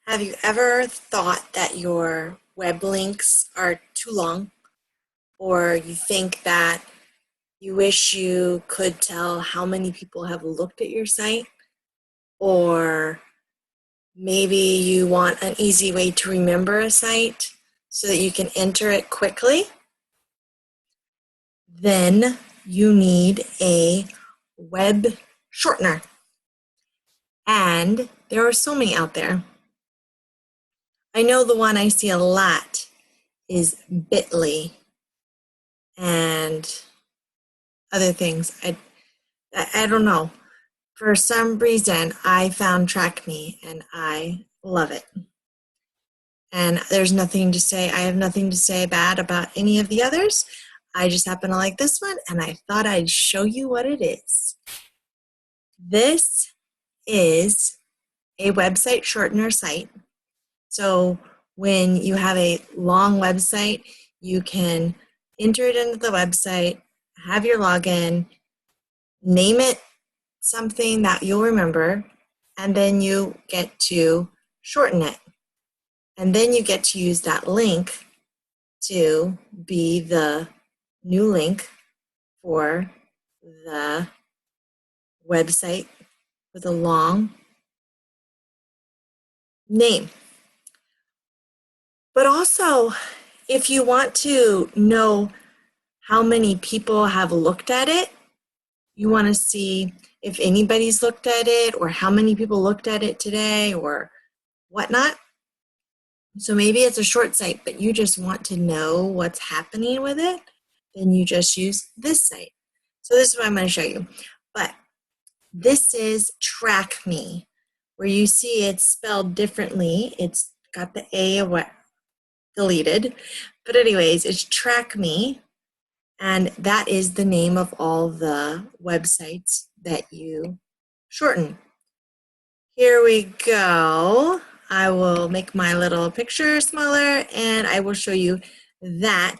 Have you ever thought that your web links are too long, or you think that you wish you could tell how many people have looked at your site, or maybe you want an easy way to remember a site so that you can enter it quickly? Then you need a web shortener. And there are so many out there. I know the one I see a lot is Bitly and other things. I don't know. For some reason, I found TrackMe and I love it. And there's nothing to say. I have nothing to say bad about any of the others. I just happen to like this one, and I thought I'd show you what it is. This is a website shortener site. So when you have a long website, you can enter it into the website, have your login, name it something that you'll remember, and then you get to shorten it. And then you get to use that link to be the new link for the website with a long name. But also, if you want to know how many people have looked at it, you want to see if anybody's looked at it or how many people looked at it today or whatnot. So maybe it's a short site, but you just want to know what's happening with it, then you just use this site. So this is what I'm going to show you. But this is TrackMe, where you see it's spelled differently. It's got the A deleted. But anyways, it's TrackMe, and that is the name of all the websites that you shorten. Here we go. I will make my little picture smaller and I will show you that.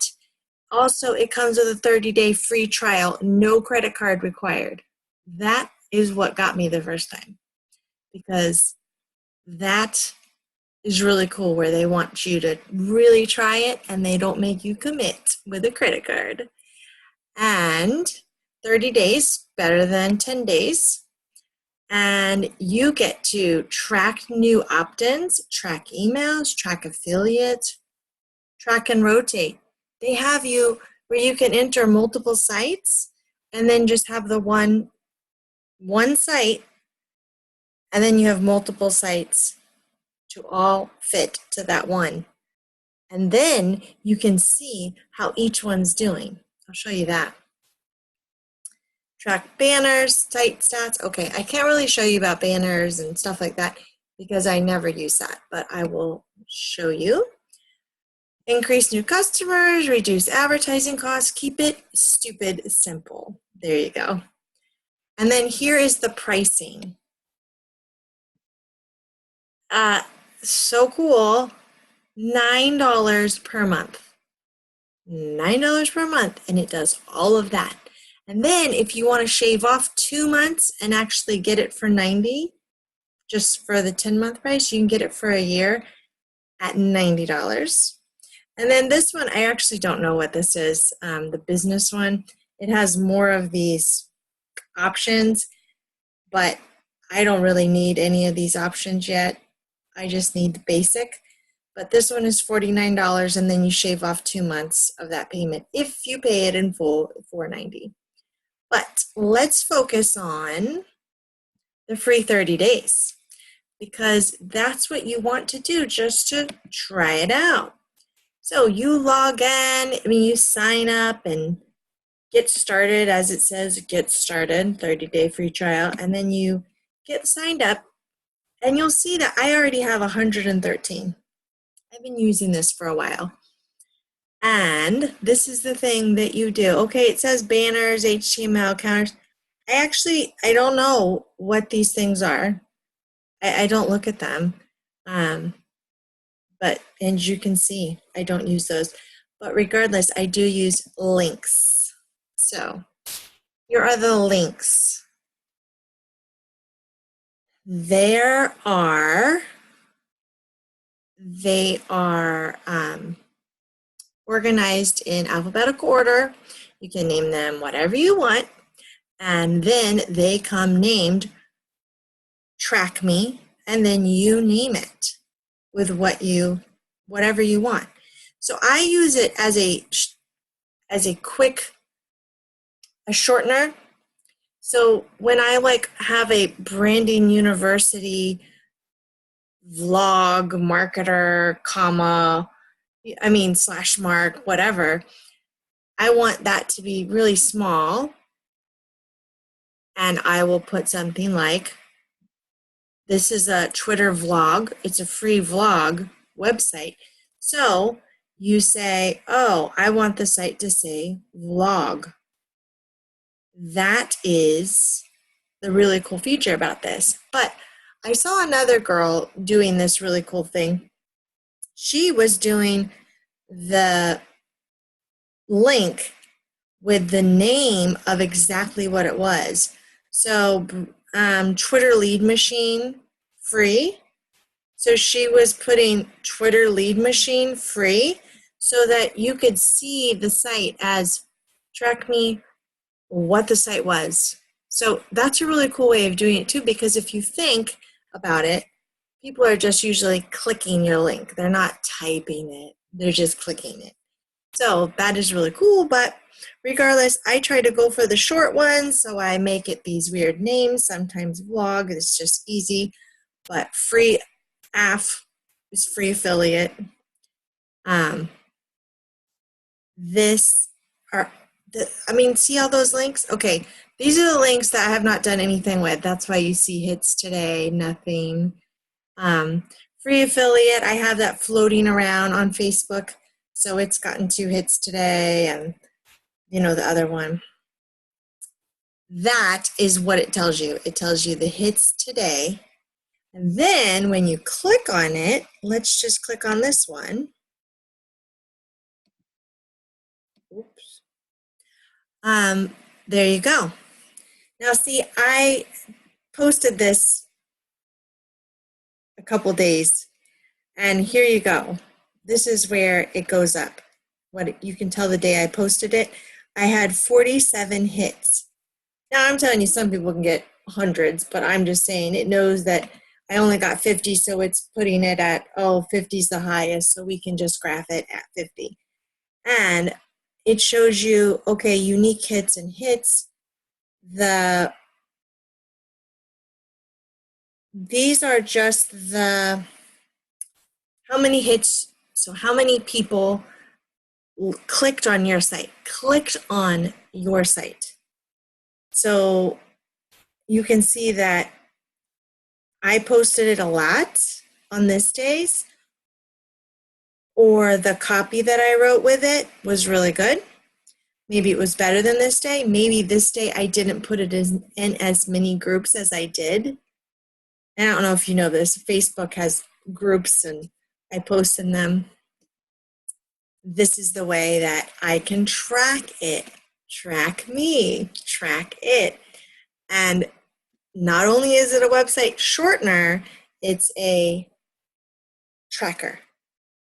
Also, it comes with a 30-day free trial, no credit card required. That is what got me the first time, because that is really cool, where they want you to really try it and they don't make you commit with a credit card. And 30 days, better than 10 days. And you get to track new opt-ins, track emails, track affiliates, track and rotate. They have you where you can enter multiple sites and then just have the one site, and then you have multiple sites to all fit to that one. And then you can see how each one's doing. I'll show you that. Track banners, site stats. Okay, I can't really show you about banners and stuff like that because I never use that, but I will show you. Increase new customers, reduce advertising costs, keep it stupid simple. There you go. And then here is the pricing. So cool. $9 per month. $9 per month, and it does all of that. And then if you want to shave off 2 months and actually get it for $90, just for the 10-month price, you can get it for a year at $90. And then this one, I actually don't know what this is, the business one. It has more of these options, but I don't really need any of these options yet. I just need the basic. But this one is $49, and then you shave off 2 months of that payment if you pay it in full, $4.90. But let's focus on the free 30 days, because that's what you want to do, just to try it out. So you log in, you sign up and get started, as it says, get started, 30-day free trial, and then you get signed up, and you'll see that I already have 113. I've been using this for a while. And this is the thing that you do. Okay, it says banners, HTML, counters. I don't know what these things are. I don't look at them. But, and you can see, I don't use those. But regardless, I do use links. So here are the links. There are they are organized in alphabetical order. You can name them whatever you want, and then they come named Track Me, and then you name it with whatever you want. So I use it as a quick shortener. So when I have a branding university vlog marketer, slash mark, whatever, I want that to be really small, and I will put something like, this is a Twitter vlog. It's a free vlog website. So you say, oh, I want the site to say vlog. That is the really cool feature about this. But I saw another girl doing this really cool thing. She was doing the link with the name of exactly what it was. So Twitter lead machine free. So she was putting Twitter lead machine free so that you could see the site as Track Me, what the site was. So that's a really cool way of doing it too, because if you think about it, people are just usually clicking your link. They're not typing it. They're just clicking it. So that is really cool, but regardless, I try to go for the short ones, so I make it these weird names. Sometimes vlog is just easy, but free AF is free affiliate. See all those links? Okay, these are the links that I have not done anything with. That's why you see hits today, nothing. Free affiliate, I have that floating around on Facebook. So it's gotten 2 hits today, and the other one. That is what it tells you. It tells you the hits today. And then when you click on it, let's just click on this one. Oops. There you go. Now see, I posted this a couple days, and here you go. This is where it goes up. What you can tell the day I posted it, I had 47 hits. Now I'm telling you, some people can get hundreds, but I'm just saying it knows that I only got 50, so it's putting it at, 50 is the highest, so we can just graph it at 50. And it shows you, okay, unique hits and hits. These are just the, how many hits, so how many people clicked on your site. So you can see that I posted it a lot on this days, or the copy that I wrote with it was really good. Maybe it was better than this day. Maybe this day I didn't put it in as many groups as I did. And I don't know if you know this, Facebook has groups and I post in them. This is the way that I can track it. Track me, track it. And not only is it a website shortener, it's a tracker,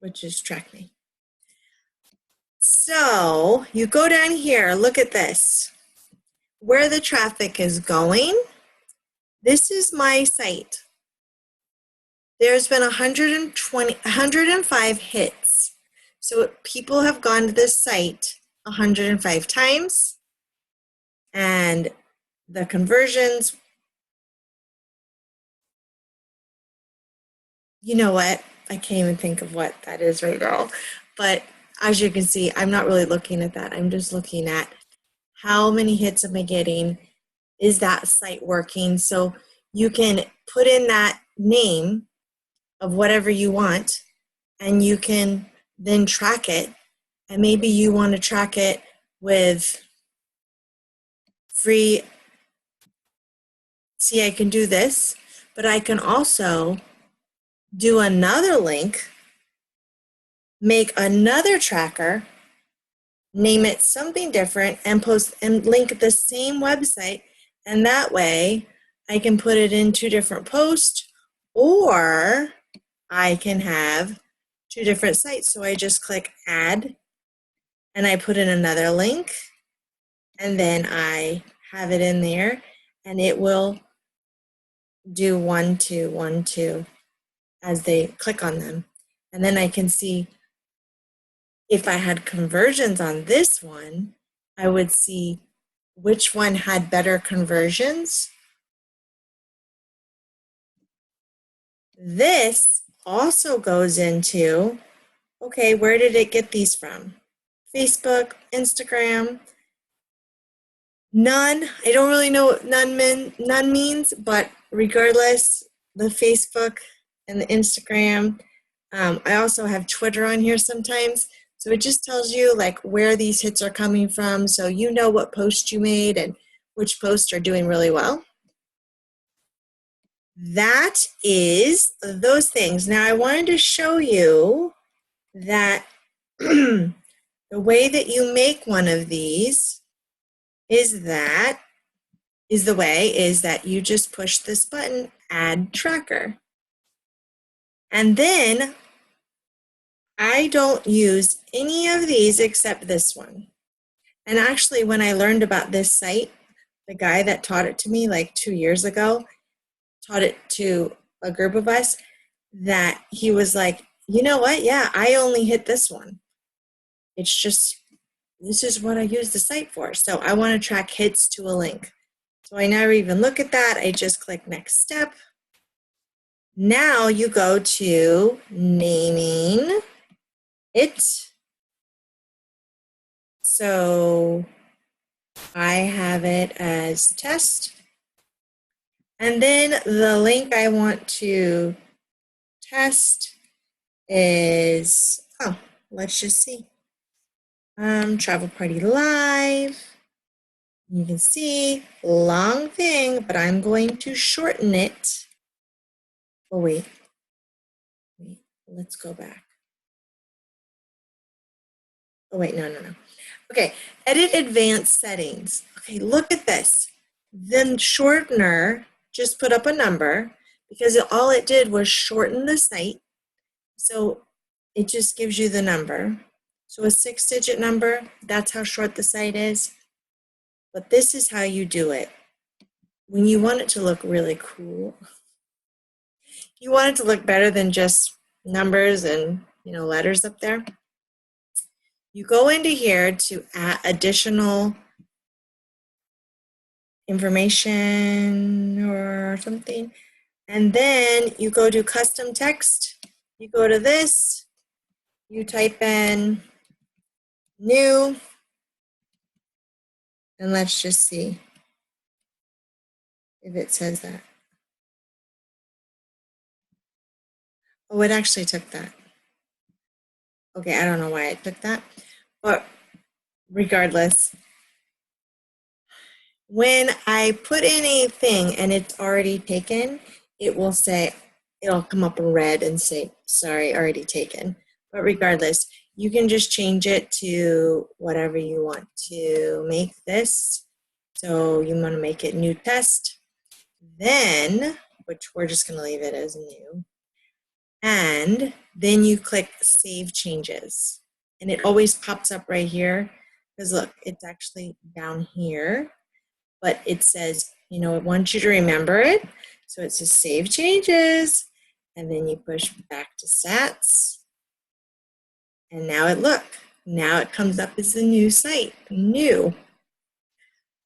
which is Track Me. So you go down here, look at this. Where the traffic is going, this is my site. There's been 105 hits. So people have gone to this site 105 times, and the conversions, you know what? I can't even think of what that is right now. But as you can see, I'm not really looking at that. I'm just looking at how many hits am I getting? Is that site working? So you can put in that name of whatever you want, and you can then track it. And maybe you want to track it with free. See, I can do this, but I can also do another link, make another tracker, name it something different, and post and link the same website. And that way I can put it in 2 different posts, or I can have two different sites. So I just click add and I put in another link and then I have it in there and it will do 1, 2, 1, 2 as they click on them. And then I can see if I had conversions on this one, I would see which one had better conversions. This also goes into, okay, where did it get these from? Facebook, Instagram, none. I don't really know what none means, but regardless, the Facebook and the Instagram. I also have Twitter on here sometimes. So it just tells you like where these hits are coming from. So you know what post you made and which posts are doing really well. That is those things. Now I wanted to show you that the way that you make one of these is that you just push this button, add tracker. And then I don't use any of these except this one. And actually, when I learned about this site, the guy that taught it to me like 2 years ago, taught it to a group of us, that he was like, you know what? Yeah, I only hit this one. It's just, this is what I use the site for. So I want to track hits to a link. So I never even look at that. I just click next step. Now you go to naming it. So I have it as test. And then the link I want to test is, oh, let's just see. Travel Party Live. You can see, long thing, but I'm going to shorten it. Oh, wait, let's go back. Oh, wait, no. Okay, edit advanced settings. Okay, look at this. Then shortener just put up a number because all it did was shorten the site. So it just gives you the number. So a 6-digit number, that's how short the site is. But this is how you do it. When you want it to look really cool, you want it to look better than just numbers and letters up there. You go into here to add additional information or something, and then you go to custom text. You go to this, you type in new, and let's just see if it says that. Oh, it actually took that. Okay, I don't know why it took that, but regardless, when I put in a thing and it's already taken, it'll come up in red and say, sorry, already taken. But regardless, you can just change it to whatever you want to make this. So you want to make it new test, then, which we're just going to leave it as new. And then you click save changes. And it always pops up right here because look, it's actually down here. But it says, it wants you to remember it. So it says save changes. And then you push back to stats. And now now it comes up as the new site, new.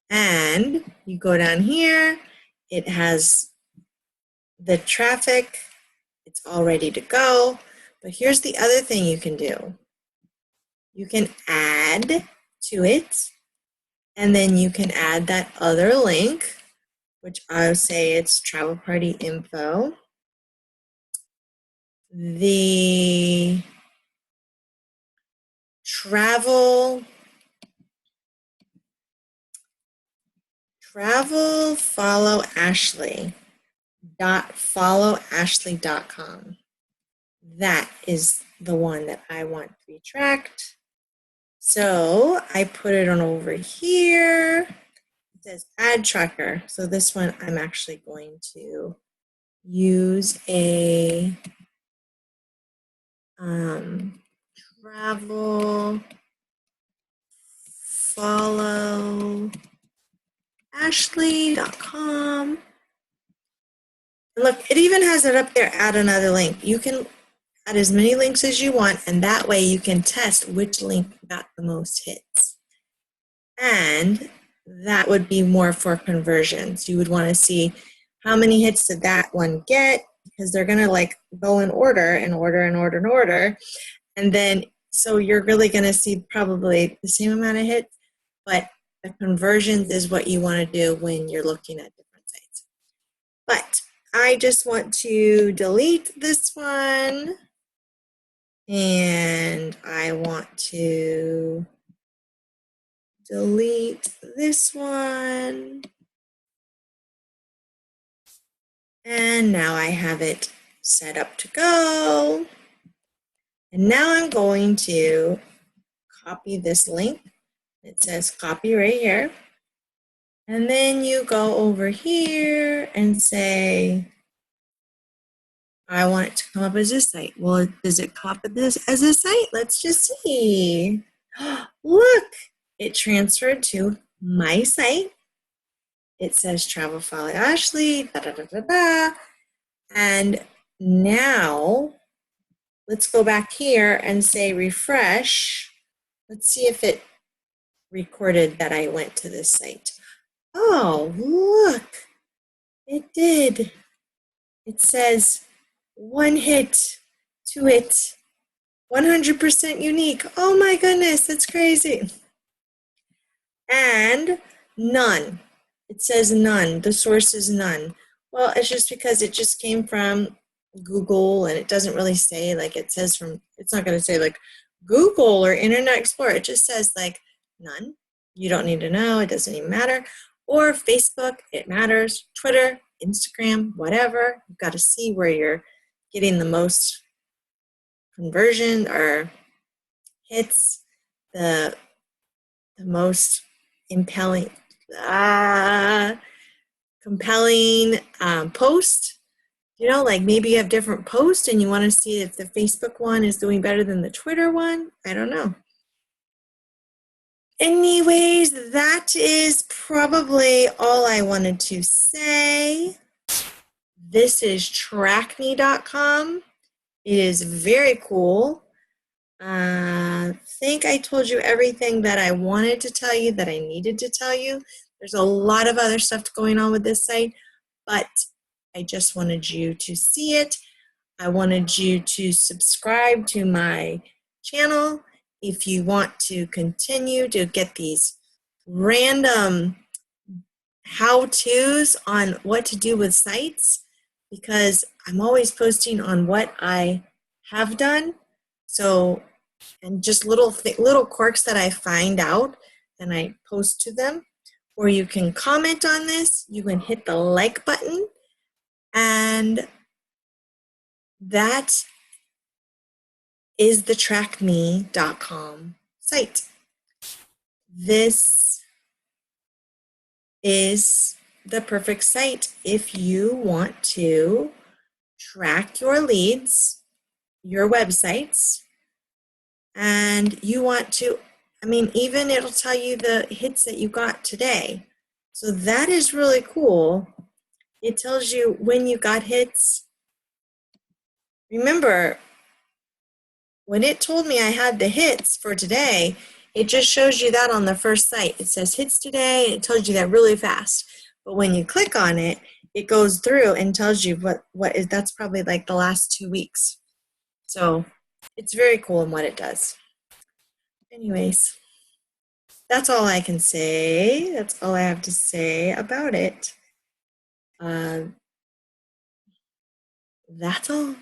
And you go down here, it has the traffic, it's all ready to go. But here's the other thing you can do. You can add to it, and then you can add that other link, which I'll say it's travel party info. The travel follow Ashley .followashley.com. That is the one that I want to be tracked. So I put it on over here. It says add tracker. So this one I'm actually going to use a Travel, follow Ashley.com. And look, it even has it up there, add another link. You can add as many links as you want, and that way you can test which link got the most hits. And that would be more for conversions. You would want to see how many hits did that one get, because they're going to like go in order and order and order and order. And then, so you're really going to see probably the same amount of hits, but the conversions is what you want to do when you're looking at different sites. But I just want to delete this one, and I want to delete this one. And now I have it set up to go. And now I'm going to copy this link. It says copy right here. And then you go over here and say, I want it to come up as a site. Well, does it copy this as a site? Let's just see. Look, it transferred to my site. It says Travel Follow Ashley, da, da, da, da, da. And now let's go back here and say refresh. Let's see if it recorded that I went to this site. Oh, look, it did. It says 1 hit, 2 hit, 100% unique. Oh my goodness, that's crazy. And none. It says none. The source is none. Well, it's just because it just came from Google, and it doesn't really say, like, it says from, it's not going to say like Google or Internet Explorer. It just says like none. You don't need to know. It doesn't even matter. Or Facebook, it matters. Twitter, Instagram, whatever. You've got to see where you're getting the most conversion or hits, the most compelling post. You know, like maybe you have different posts and you want to see if the Facebook one is doing better than the Twitter one. I don't know. Anyways, that is probably all I wanted to say. This is trackme.com. It is very cool. I think I told you everything that I wanted to tell you, that I needed to tell you. There's a lot of other stuff going on with this site, but I just wanted you to see it. I wanted you to subscribe to my channel if you want to continue to get these random how-tos on what to do with sites, because I'm always posting on what I have done. So, and just little quirks that I find out and I post to them. Or you can comment on this, you can hit the like button, and that is the trackme.com site. This is the perfect site if you want to track your leads, your websites, and you want to, I mean, even it'll tell you the hits that you got today. So that is really cool. It tells you when you got hits. Remember, when it told me I had the hits for today, it just shows you that on the first site. It says hits today, and it tells you that really fast. But when you click on it, it goes through and tells you what is, that's probably like the last 2 weeks. So it's very cool in what it does. Anyways, that's all I can say. That's all I have to say about it. That's all.